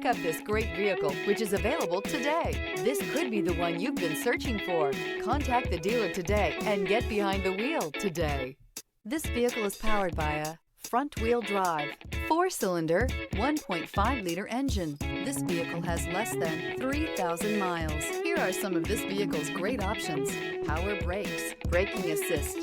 Pick up this great vehicle, which is available today. This could be the one you've been searching for. Contact the dealer today and get behind the wheel today. This vehicle is powered by a front-wheel drive, 4-cylinder, 1.5-liter engine. This vehicle has less than 3,000 miles. Here are some of this vehicle's great options: power brakes, braking assist,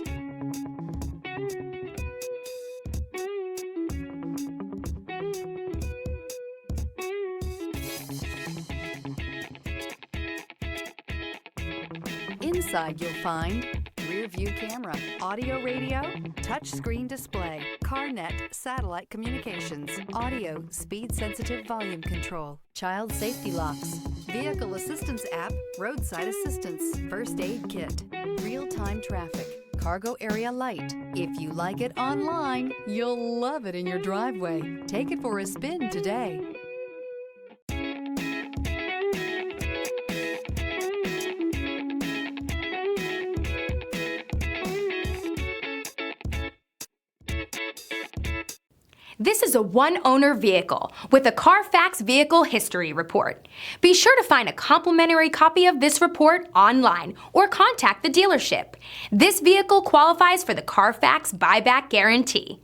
Inside you'll find rear view camera, audio radio, touchscreen display, CarNet satellite communications, audio speed-sensitive volume control, child safety locks, vehicle assistance app, roadside assistance, first aid kit, real-time traffic, cargo area light. If you like it online, you'll love it in your driveway. Take it for a spin today. This is a one-owner vehicle with a Carfax Vehicle History Report. Be sure to find a complimentary copy of this report online or contact the dealership. This vehicle qualifies for the Carfax Buyback Guarantee.